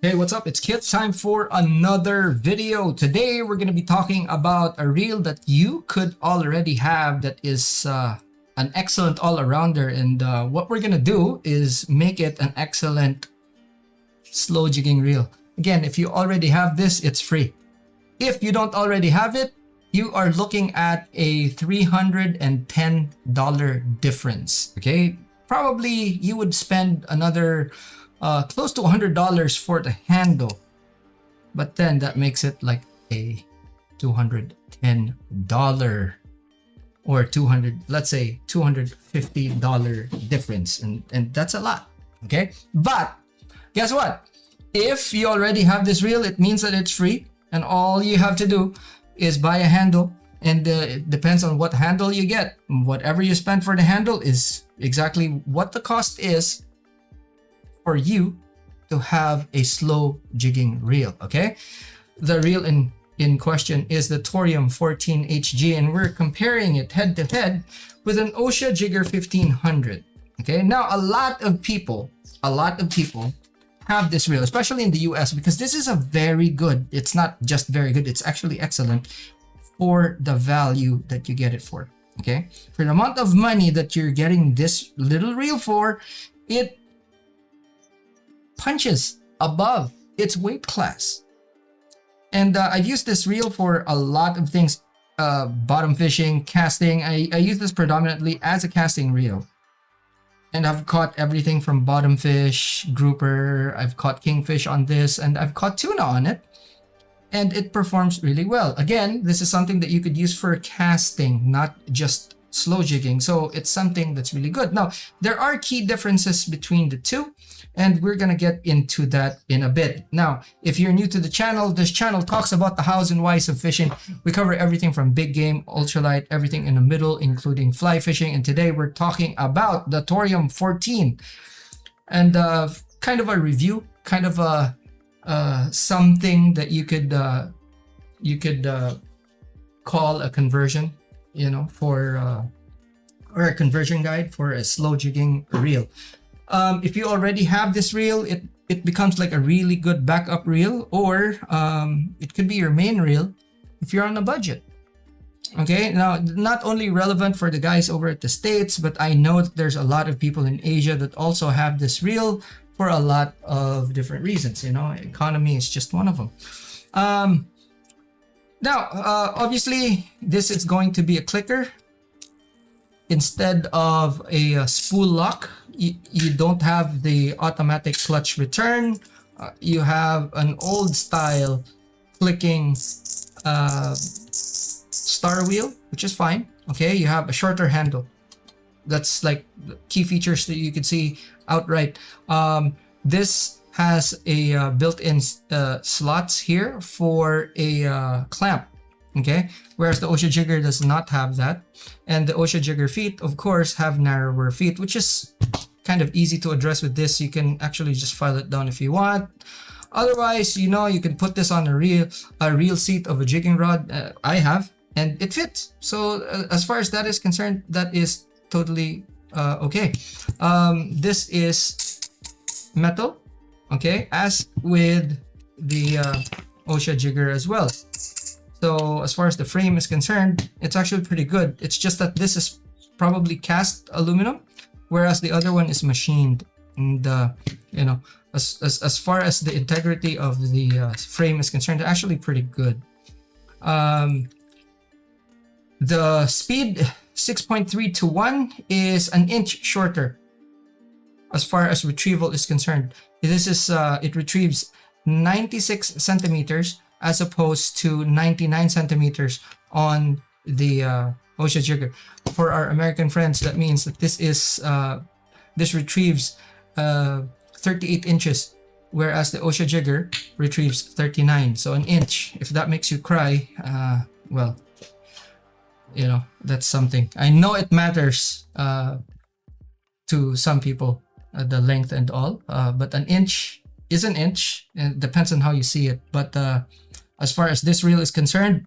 Hey, what's up? It's Kit. Time for another video. Today we're going to be talking about a reel that you could already have that is an excellent all-arounder, and what we're going to do is make it an excellent slow jigging reel. Again, if you already have this, it's free. If you don't already have it, you are looking at a $310 difference. Okay, probably you would spend another close to $100 for the handle, but then that makes it like a $210 or 200, let's say $250 difference, and that's a lot. Okay, but guess what? If you already have this reel, it means that it's free, and all you have to do is buy a handle, and it depends on what handle you get. Whatever you spend for the handle is exactly what the cost is for you to have a slow jigging reel. Okay, the reel in question is the Torium 14HG, and we're comparing it head to head with an Ocea Jigger 1500. Okay, now a lot of people have this reel, especially in the US, because this is a very good, it's not just very good, it's actually excellent for the value that you get it for. Okay, for the amount of money that you're getting this little reel for, it punches above its weight class. And I've used this reel for a lot of things, bottom fishing, casting. I use this predominantly as a casting reel, and I've caught everything from bottom fish, grouper, I've caught kingfish on this, and I've caught tuna on it, and it performs really well. Again, this is something that you could use for casting, not just slow jigging, so it's something that's really good. Now, there are key differences between the two, and we're gonna get into that in a bit. Now, if you're new to the channel, this channel talks about the hows and whys of fishing. We cover everything from big game, ultralight, everything in the middle, including fly fishing, and today we're talking about the Torium 14, and kind of a review, kind of a something that you could call a conversion, you know, for or a conversion guide for a slow jigging reel. If you already have this reel, it becomes like a really good backup reel, or it could be your main reel if you're on a budget. Okay, now not only relevant for the guys over at the States, but I know that there's a lot of people in Asia that also have this reel for a lot of different reasons. You know, economy is just one of them. Now, obviously, this is going to be a clicker instead of a spool lock. You don't have the automatic clutch return. You have an old style clicking star wheel, which is fine. Okay, you have a shorter handle. That's like the key features that you can see outright. This has a built-in slots here for a clamp. Okay, whereas the Ocea Jigger does not have that, and the Ocea Jigger feet, of course, have narrower feet, which is kind of easy to address with this. You can actually just file it down if you want. Otherwise, you know, you can put this on a real seat of a jigging rod. I have, and it fits. So as far as that is concerned, that is totally okay. This is metal, okay, as with the Ocea Jigger as well. So as far as the frame is concerned, it's actually pretty good. It's just that this is probably cast aluminum, whereas the other one is machined. And you know, as far as the integrity of the frame is concerned, they're actually pretty good. The speed 6.3 to 1 is an inch shorter as far as retrieval is concerned. This is it retrieves 96 centimeters as opposed to 99 centimeters on the Ocea Jigger. For our American friends, that means that this is this retrieves 38 inches, whereas the Ocea Jigger retrieves 39, so an inch. If that makes you cry, well, you know, that's something. I know it matters to some people, the length and all, but an inch is an inch, and it depends on how you see it. But as far as this reel is concerned,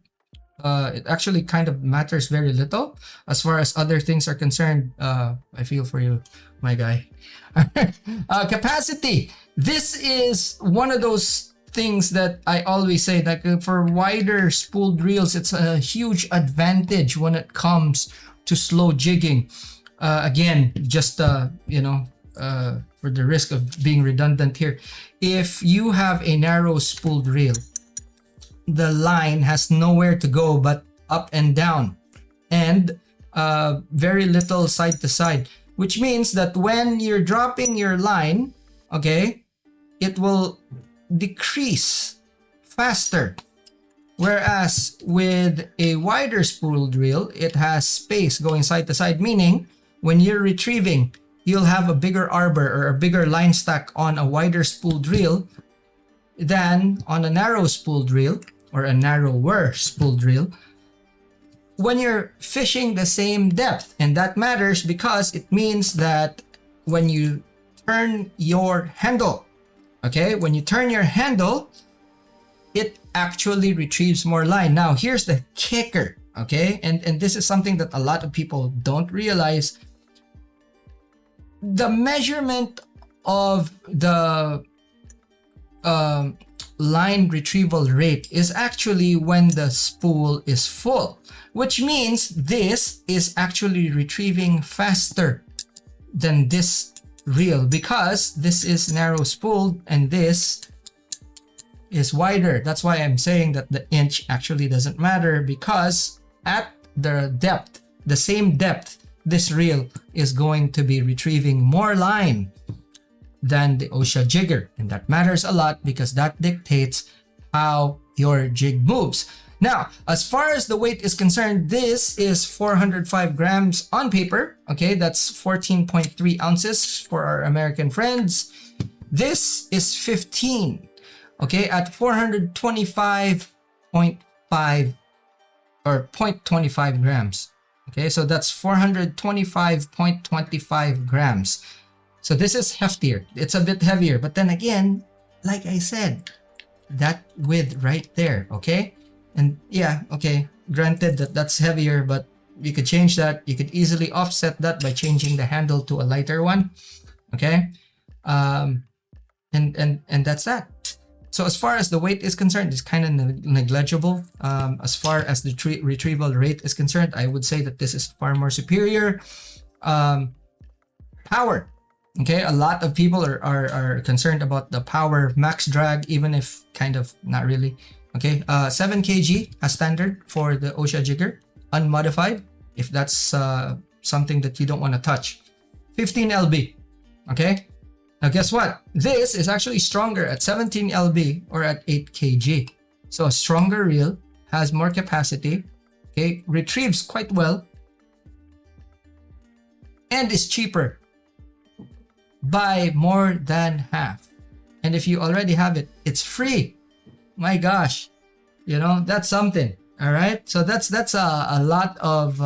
it actually kind of matters very little as far as other things are concerned. I feel for you, my guy. Capacity. This is one of those things that I always say that for wider spooled reels, it's a huge advantage when it comes to slow jigging. Again, just for the risk of being redundant here, if you have a narrow spooled reel, the line has nowhere to go but up and down, and very little side to side, which means that when you're dropping your line, okay, it will decrease faster. Whereas with a wider spooled reel, it has space going side to side, meaning when you're retrieving, you'll have a bigger arbor or a bigger line stack on a wider spooled reel than on a narrow spooled reel or a narrower spooled reel when you're fishing the same depth. And that matters because it means that when you turn your handle, okay, when you turn your handle, it actually retrieves more line. Now, here's the kicker, okay? And this is something that a lot of people don't realize. The measurement of the line retrieval rate is actually when the spool is full, which means this is actually retrieving faster than this reel because this is narrow spooled and this is wider. That's why I'm saying that the inch actually doesn't matter, because at the depth, the same depth, this reel is going to be retrieving more line than the Ocea Jigger, and that matters a lot because that dictates how your jig moves. Now, as far as the weight is concerned, this is 405 grams on paper. Okay, that's 14.3 ounces for our American friends. This is 15. Okay, at 425.5 or 0.25 grams. Okay, so that's 425.25 grams. So this is heftier. It's a bit heavier. But then again, like I said, that width right there, okay? And yeah, okay, granted that that's heavier, but you could change that. You could easily offset that by changing the handle to a lighter one, okay? And that's that. So as far as the weight is concerned, it's kind of negligible. As far as the retrieval rate is concerned, I would say that this is far more superior. Power. Okay, a lot of people are concerned about the power max drag, even if kind of not really. Okay, 7 kg as standard for the Ocea Jigger, unmodified, if that's something that you don't want to touch. 15 lb. Okay, now guess what? This is actually stronger at 17 lb or at 8 kg. So a stronger reel has more capacity. Okay, retrieves quite well, and is cheaper by more than half. And if you already have it, it's free. My gosh, you know, that's something. All right, so that's a lot of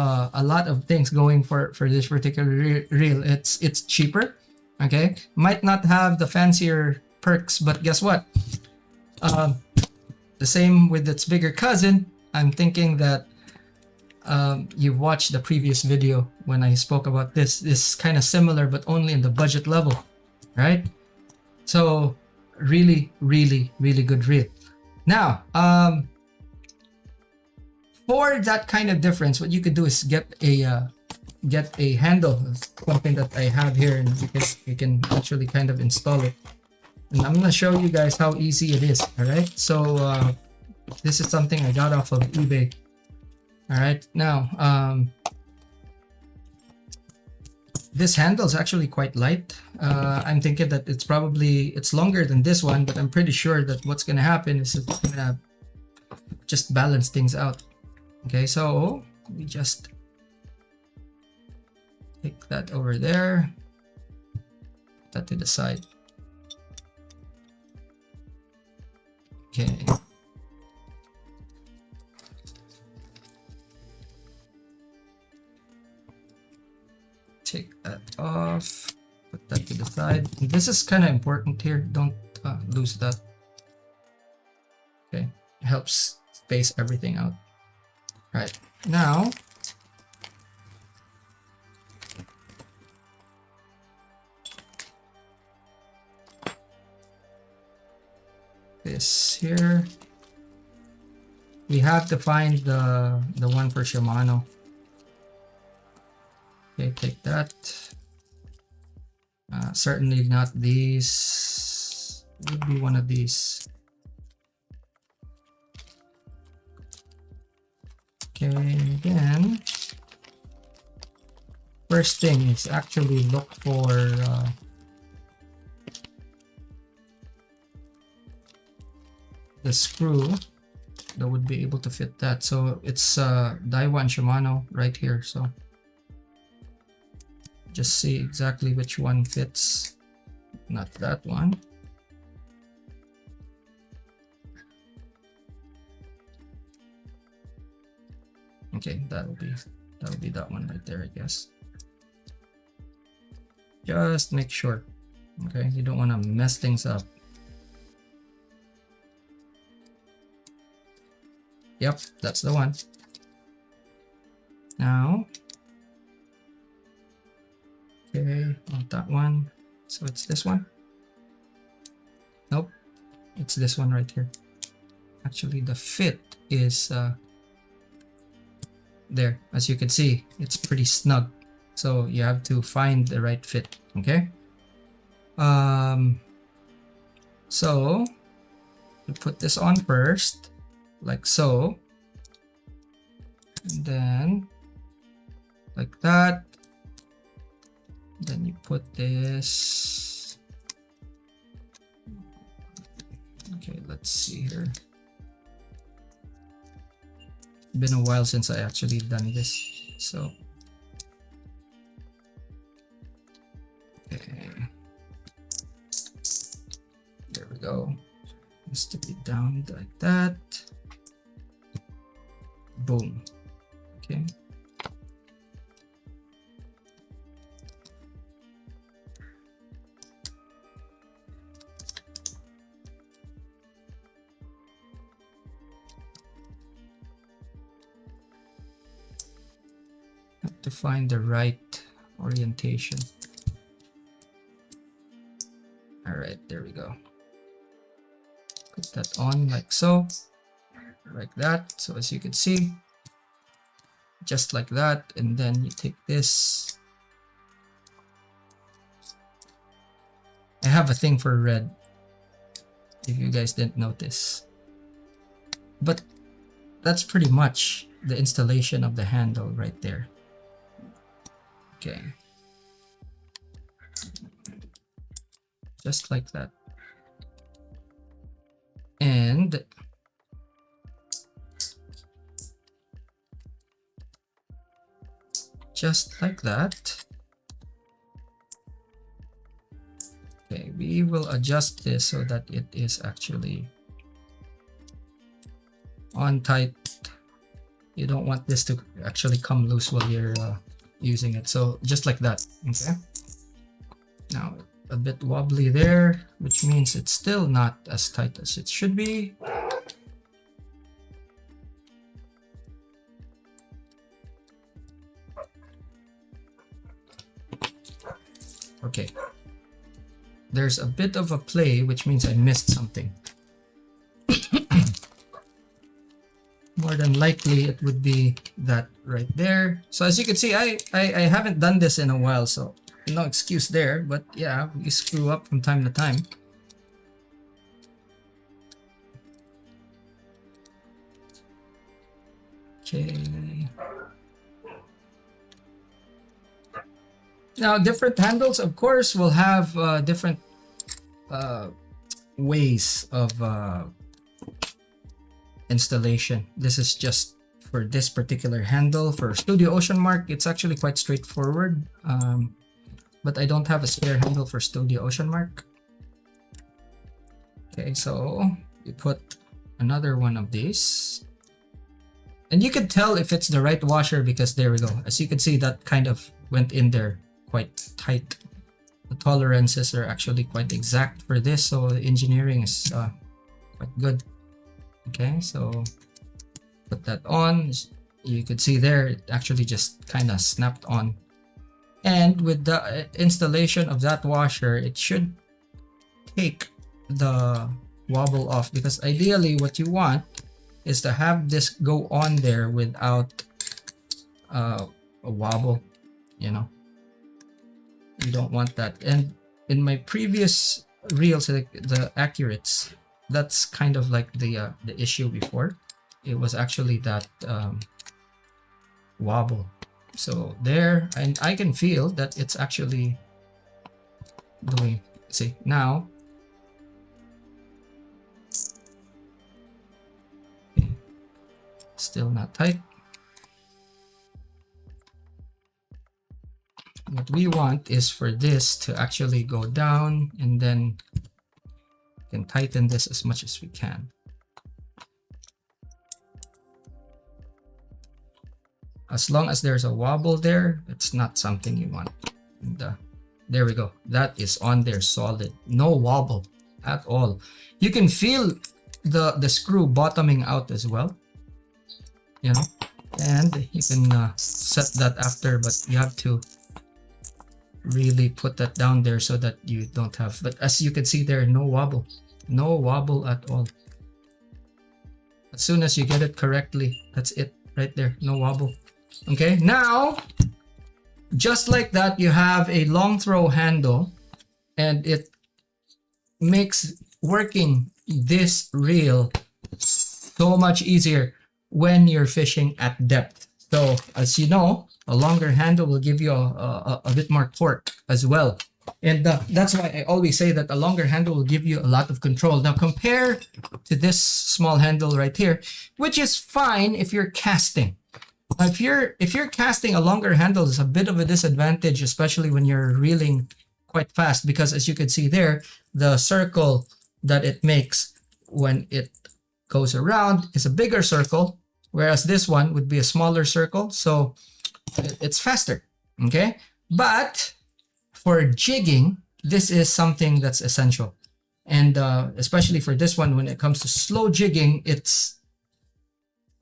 things going for this particular reel. It's cheaper. Okay, might not have the fancier perks, but guess what? The same with its bigger cousin. I'm thinking that you've watched the previous video when I spoke about this. This is kind of similar, but only in the budget level, right? So really good reel. Now, for that kind of difference, what you could do is get a handle, something that I have here, and you can actually kind of install it. And I'm gonna show you guys how easy it is. All right, so this is something I got off of eBay. All right, now this handle is actually quite light. I'm thinking that it's longer than this one, but I'm pretty sure that what's gonna happen is it's gonna just balance things out. Okay, so we just take that over there, put that to the side. Okay. Take that off, put that to the side. This is kind of important here, don't lose that. Okay, it helps space everything out. Right, now this here, we have to find the one for Shimano. Okay, take that. Certainly not these. It would be one of these. Okay, then first thing is actually look for the screw that would be able to fit that. So it's Daiwa and Shimano right here. So just see exactly which one fits. Not that one. Okay, that'll be that one right there, I guess. Just make sure. Okay, you don't want to mess things up. Yep, that's the one. Now, okay, not that one. So it's this one. Nope, it's this one right here. Actually, the fit is there. As you can see, it's pretty snug. So you have to find the right fit. Okay. So you put this on first, like so, and then like that. Then you put this. Okay, let's see here. Been a while since I actually done this, so okay, there we go. Just to be down like that. Boom. Okay. To find the right orientation. All right, there we go. Put that on like so, like that. So as you can see, just like that, and then you take this. I have a thing for red, if you guys didn't notice, but that's pretty much the installation of the handle right there. Okay, just like that, and just like that. Okay, we will adjust this so that it is actually on tight. You don't want this to actually come loose while you're using it, so just like that. Okay, now a bit wobbly there, which means it's still not as tight as it should be. Okay, there's a bit of a play, which means I missed something. More than likely it would be that right there. So as you can see, I haven't done this in a while, so no excuse there, but yeah, we screw up from time to time. Okay. Now different handles, of course, will have different ways of installation. This is just for this particular handle. For Studio Ocean Mark, it's actually quite straightforward, but I don't have a spare handle for Studio Ocean Mark. Okay, so you put another one of these, and you can tell if it's the right washer because there we go. As you can see, that kind of went in there quite tight. The tolerances are actually quite exact for this, so the engineering is quite good. Okay, so put that on. you could see there, it actually just kind of snapped on. And with the installation of that washer, it should take the wobble off, because ideally what you want is to have this go on there without a wobble, you know. You don't want that. And in my previous reels, the accurates, that's kind of like the issue before. It was actually that wobble. So there, and I can feel that it's actually doing, see now. Okay. Still not tight. What we want is for this to actually go down, and then we can tighten this as much as we can. As long as there's a wobble there, it's not something you want. And, there we go. That is on there solid. No wobble at all. You can feel the screw bottoming out as well, you know, and you can set that after, but you have to really put that down there so that you don't have, but as you can see there, no wobble at all. As soon as you get it correctly, that's it right there, no wobble. Okay, now just like that, you have a long throw handle, and it makes working this reel so much easier when you're fishing at depth. So as you know, a longer handle will give you a bit more torque as well. And that's why I always say that a longer handle will give you a lot of control. Now compare to this small handle right here, which is fine if you're casting. If you're casting, a longer handle is a bit of a disadvantage, especially when you're reeling quite fast, because as you can see there, the circle that it makes when it goes around is a bigger circle, whereas this one would be a smaller circle, so it's faster. Okay, but for jigging, this is something that's essential, and especially for this one, when it comes to slow jigging, it's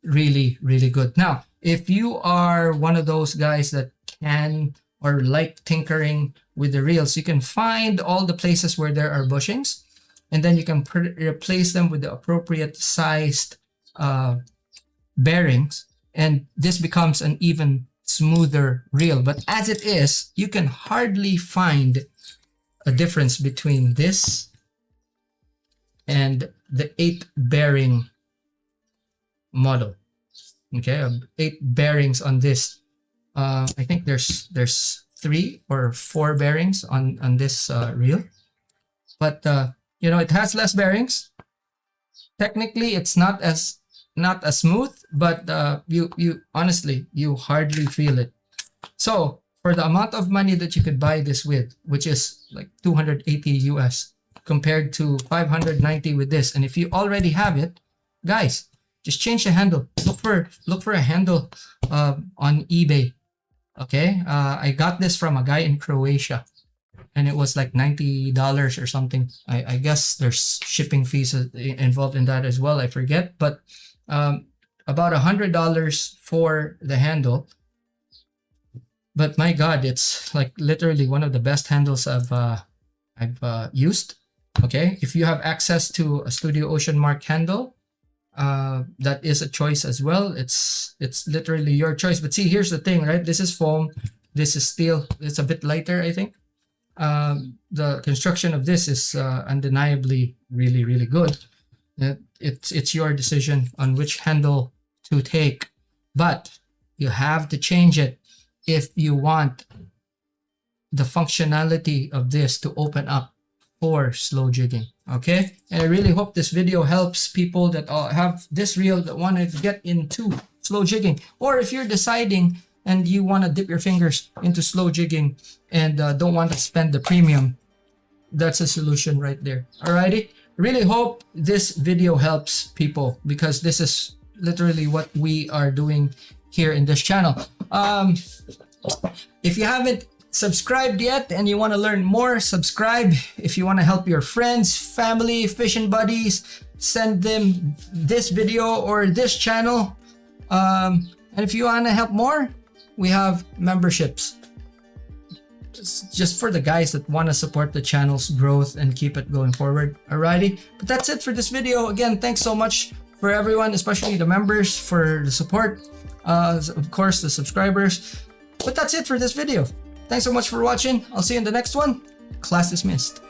really good. Now if you are one of those guys that can or like tinkering with the reels, you can find all the places where there are bushings, and then you can replace them with the appropriate sized bearings, and this becomes an even smoother reel. But as it is, you can hardly find a difference between this and the 8 bearing model. Okay, 8 bearings on this. I think there's 3 or 4 bearings on this reel, but you know, it has less bearings. Technically, it's not as smooth, but you honestly, you hardly feel it. So for the amount of money that you could buy this with, which is like 280 US compared to 590 with this, and if you already have it, guys, just change the handle. Look for a handle on eBay. Okay, I got this from a guy in Croatia, and it was like $90 or something. I guess there's shipping fees involved in that as well. I forget, but about $100 for the handle. But my God, it's like literally one of the best handles I've used. Okay, if you have access to a Studio Ocean Mark handle, that is a choice as well. It's literally your choice. But see, here's the thing, right? This is foam, this is steel. It's a bit lighter, I think. The construction of this is undeniably really good. It's your decision on which handle to take, but you have to change it if you want the functionality of this to open up for slow jigging. Okay, and I really hope this video helps people that have this reel that want to get into slow jigging, or if you're deciding and you want to dip your fingers into slow jigging and don't want to spend the premium, that's a solution right there. Alrighty, really hope this video helps people, because this is literally what we are doing here in this channel. If you haven't subscribed yet and you want to learn more, subscribe. If you want to help your friends, family, fishing buddies, send them this video or this channel. And if you want to help more, we have memberships. Just for the guys that want to support the channel's growth and keep it going forward. Alrighty, but that's it for this video. Again, thanks so much for everyone, especially the members, for the support. Of course, the subscribers. But that's it for this video. Thanks so much for watching. I'll see you in the next one. Class dismissed.